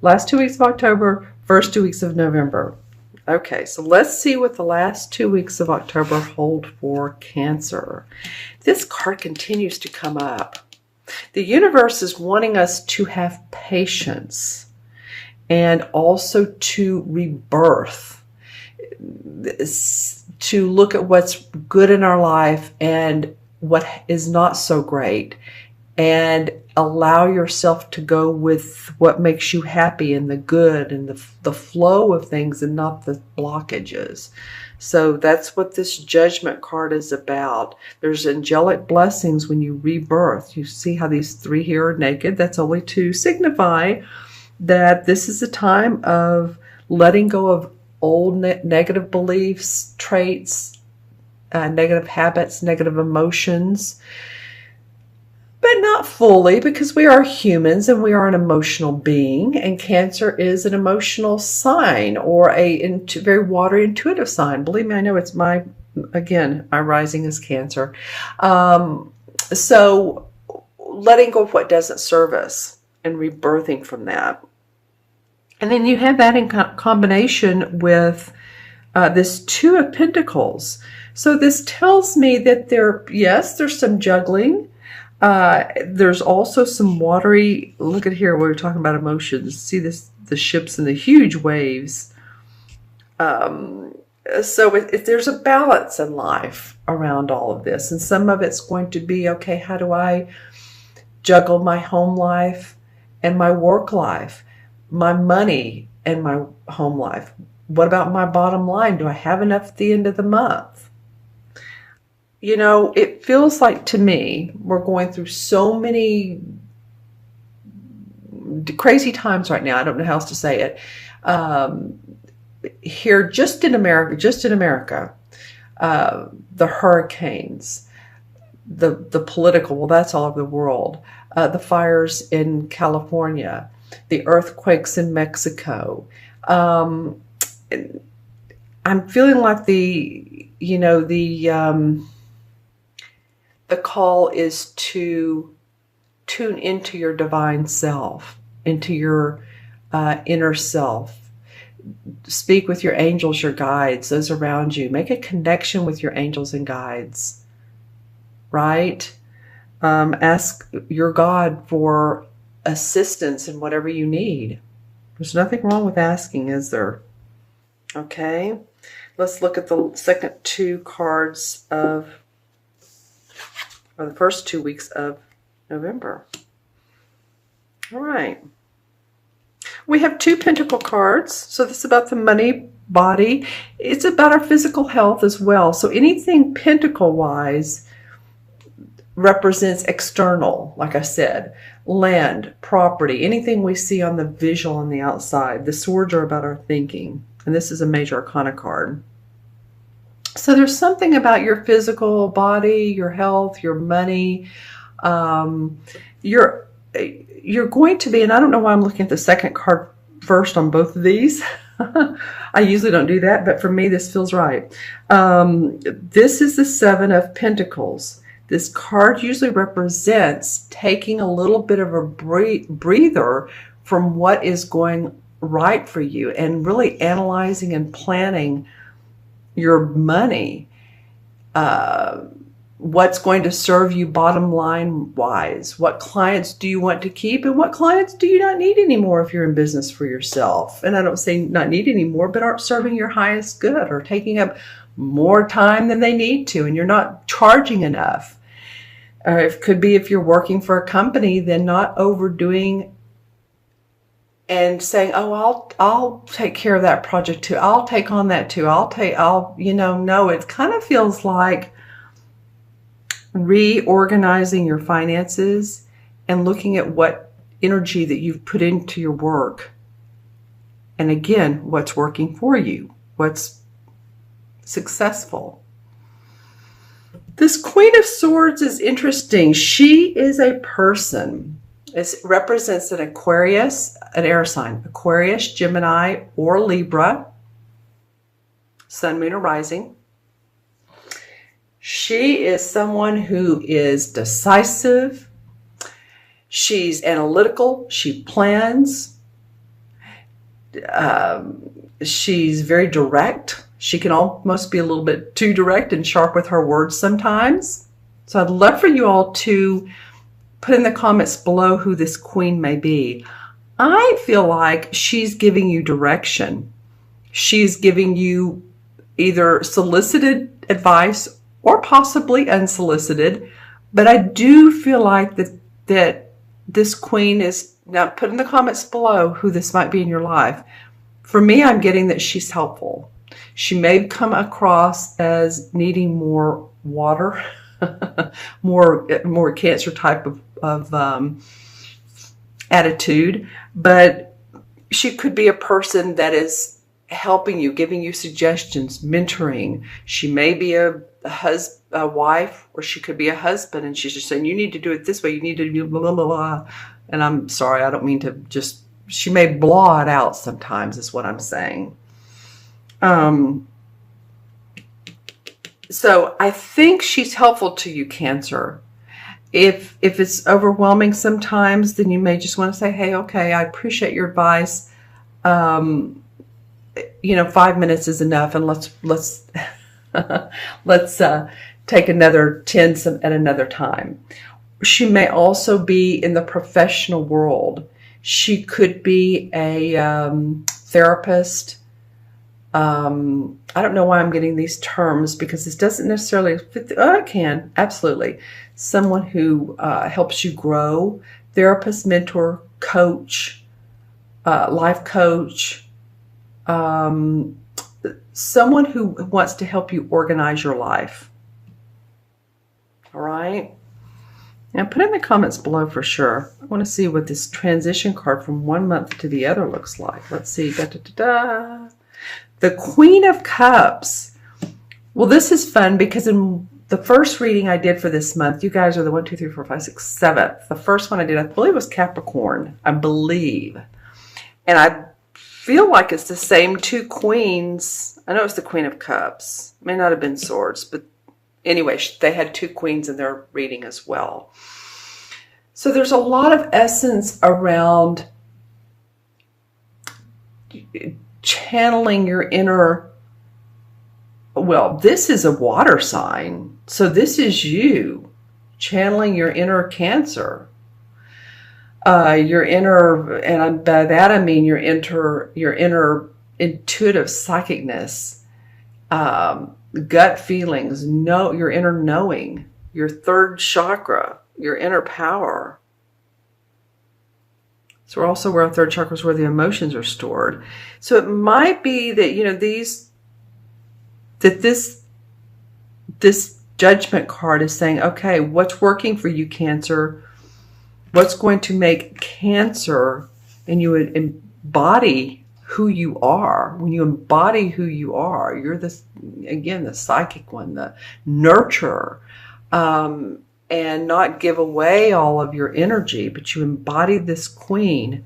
Last 2 weeks of October, first 2 weeks of November. Okay, so let's see what the last 2 weeks of October hold for Cancer. This card continues to come up. The universe is wanting us to have patience and also to rebirth, to look at what's good in our life and what is not so great, and allow yourself to go with what makes you happy and the good and the flow of things and not the blockages. So that's what this Judgment card is about. There's angelic blessings when you rebirth. You see how these three here are naked? That's only to signify that this is a time of letting go of old negative beliefs, traits, negative habits, negative emotions. But not fully, because we are humans and we are an emotional being, and Cancer is an emotional sign, or a very watery intuitive sign. Believe me, I know it's my rising is Cancer. So letting go of what doesn't serve us and rebirthing from that. And then you have that in combination with this Two of Pentacles. So this tells me that there's some juggling. There's also some watery, look at here, we're talking about emotions. See the ships and the huge waves. So there's a balance in life around all of this. And some of it's going to be, okay, how do I juggle my home life and my work life, my money and my home life? What about my bottom line? Do I have enough at the end of the month? You know, it feels like to me, we're going through so many crazy times right now. I don't know how else to say it. Here, just in America, the hurricanes, the political, well, that's all over the world, the fires in California, the earthquakes in Mexico. I'm feeling like the call is to tune into your divine self, into your inner self. Speak with your angels, your guides, those around you. Make a connection with your angels and guides, right? Ask your God for assistance in whatever you need. There's nothing wrong with asking, is there? Okay, let's look at the second two cards of the first 2 weeks of November. All right. We have two Pentacle cards. So this is about the money, body. It's about our physical health as well. So anything Pentacle-wise represents external, like I said, land, property, anything we see on the visual on the outside. The swords are about our thinking. And this is a major arcana card. So there's something about your physical body, your health, your money. You're going to be, and I don't know why I'm looking at the second card first on both of these. I usually don't do that, but for me, this feels right. This is the Seven of Pentacles. This card usually represents taking a little bit of a breather from what is going right for you and really analyzing and planning your money, what's going to serve you bottom line wise. What clients do you want to keep and what clients do you not need anymore if you're in business for yourself? And I don't say not need anymore, but aren't serving your highest good or taking up more time than they need to, and you're not charging enough. Or it could be if you're working for a company, then not overdoing and saying, oh, I'll take care of that project too. I'll take on that too. No, it kind of feels like reorganizing your finances and looking at what energy that you've put into your work. And again, what's working for you, what's successful. This Queen of Swords is interesting. She is a person. It represents an Aquarius, an air sign, Aquarius, Gemini, or Libra, Sun, Moon, or Rising. She is someone who is decisive. She's analytical. She plans. She's very direct. She can almost be a little bit too direct and sharp with her words sometimes. So I'd love for you all to put in the comments below who this queen may be. I feel like she's giving you direction. She's giving you either solicited advice or possibly unsolicited. But I do feel like that this queen is, now put in the comments below who this might be in your life. For me, I'm getting that she's helpful. She may come across as needing more water, more Cancer type of attitude, but she could be a person that is helping you, giving you suggestions, mentoring. She may be a wife, or she could be a husband, and she's just saying, you need to do it this way, you need to do blah, blah, blah, blah. And I'm sorry, I don't mean to just, she may blah it out sometimes is what I'm saying. So I think she's helpful to you, Cancer. If it's overwhelming sometimes, then you may just want to say, hey, okay, I appreciate your advice. 5 minutes is enough, and let's let's take another 10 at another time. She may also be in the professional world. She could be a therapist. I don't know why I'm getting these terms, because this doesn't necessarily fit. I can, absolutely. Someone who helps you grow. Therapist, mentor, coach, life coach. Someone who wants to help you organize your life. All right. Now put in the comments below for sure. I want to see what this transition card from one month to the other looks like. Let's see. Da, da, da, da. The Queen of Cups. Well, this is fun because in the first reading I did for this month, you guys are the 1, 2, 3, 4, 5, 6, 7th. The first one I did, I believe, was Capricorn. I believe. And I feel like it's the same two queens. I know it's the Queen of Cups. It may not have been Swords, but anyway, they had two queens in their reading as well. So there's a lot of essence around channeling your inner. Well, this is a water sign. So this is you channeling your inner Cancer. Your inner, and by that I mean your inner intuitive psychicness, gut feelings, your inner knowing, your third chakra, your inner power. So we're also where our third chakra is, where the emotions are stored. So it might be that this judgment card is saying, okay, what's working for you, Cancer? What's going to make Cancer, and you would embody who you are. When you embody who you are, you're this, again, the psychic one, the nurturer, and not give away all of your energy, but you embody this queen.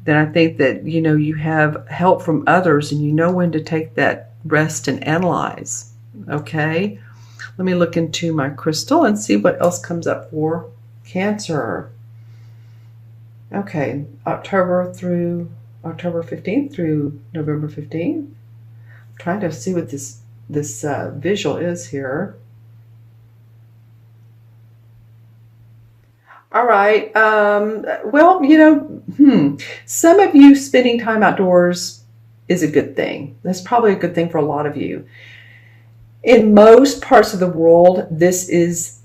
Then I think that, you have help from others, and you know when to take that rest and analyze. Okay? Let me look into my crystal and see what else comes up for Cancer. Okay, October 15th through November 15th. I'm trying to see what this visual is here. All right. Well, some of you spending time outdoors is a good thing. That's probably a good thing for a lot of you. In most parts of the world, this is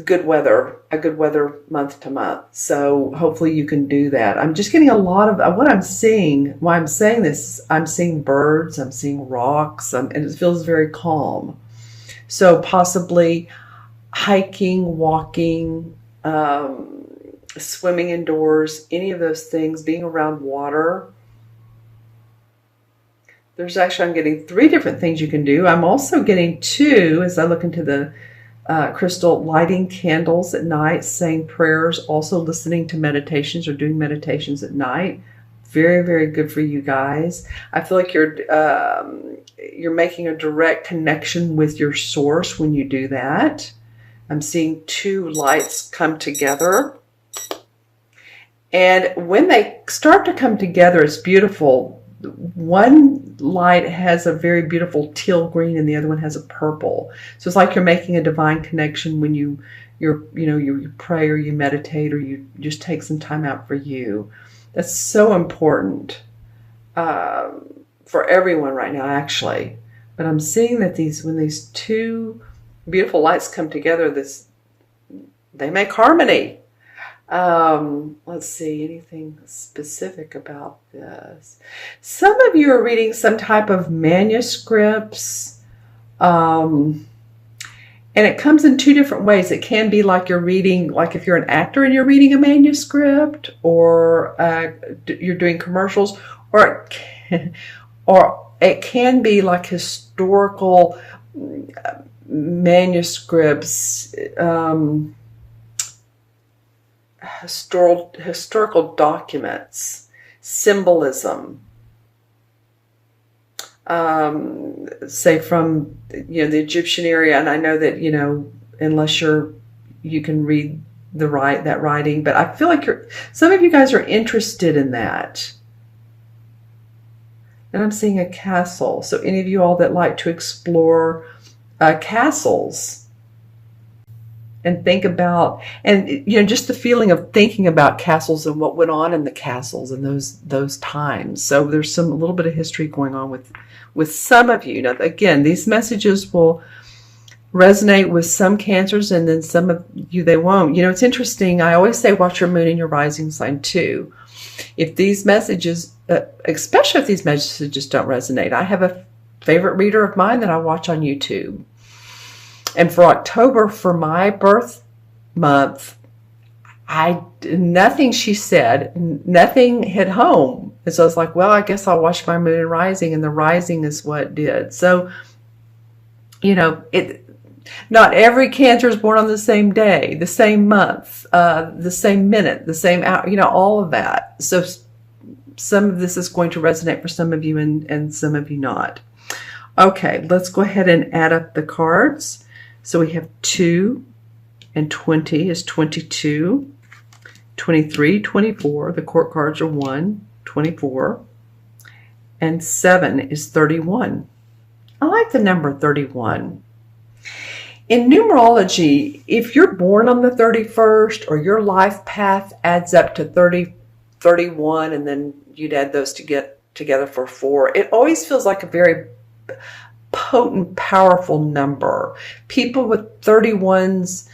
good weather, a good weather month to month. So hopefully you can do that. I'm just getting a lot of what I'm seeing. Why I'm saying this, I'm seeing birds, I'm seeing rocks, and it feels very calm. So possibly hiking, walking, swimming indoors, any of those things, being around water. There's actually, I'm getting 3 different things you can do. I'm also getting 2, as I look into the crystal, lighting candles at night, saying prayers, also listening to meditations or doing meditations at night. Very, very good for you guys. I feel like you're making a direct connection with your source when you do that. I'm seeing 2 lights come together. And when they start to come together, it's beautiful. One light has a very beautiful teal green and the other one has a purple. So it's like you're making a divine connection when you pray or you meditate or you just take some time out for you. That's so important for everyone right now, actually. But I'm seeing that when these two beautiful lights come together, they make harmony. Let's see, anything specific about this? Some of you are reading some type of manuscripts, and it comes in two different ways. It can be like you're reading, like if you're an actor and you're reading a manuscript, or you're doing commercials, or it can be like historical manuscripts, historical documents, symbolism, say from the Egyptian area. And I know that unless you can read that writing, but I feel like some of you guys are interested in that. And I'm seeing a castle. So any of you all that like to explore castles and think about, and just the feeling of thinking about castles and what went on in the castles in those times. So there's a little bit of history going on with some of you. Now, again, these messages will resonate with some Cancers, and then some of you they won't. It's interesting. I always say watch your moon and your rising sign too. If these messages, especially if these messages don't resonate, I have a favorite reader of mine that I watch on YouTube. And for October, for my birth month, nothing she said, nothing hit home. And so I was like, well, I guess I'll watch my moon and rising, and the rising is what did. So, not every Cancer is born on the same day, the same month, the same minute, the same hour, all of that. So some of this is going to resonate for some of you and some of you not. Okay, let's go ahead and add up the cards. So we have 2 and 20 is 22, 23, 24. The court cards are 1, 24, and 7 is 31. I like the number 31. In numerology, if you're born on the 31st or your life path adds up to 30, 31, and then you'd add those to get together for 4, it always feels like a very potent, powerful number. People with 31s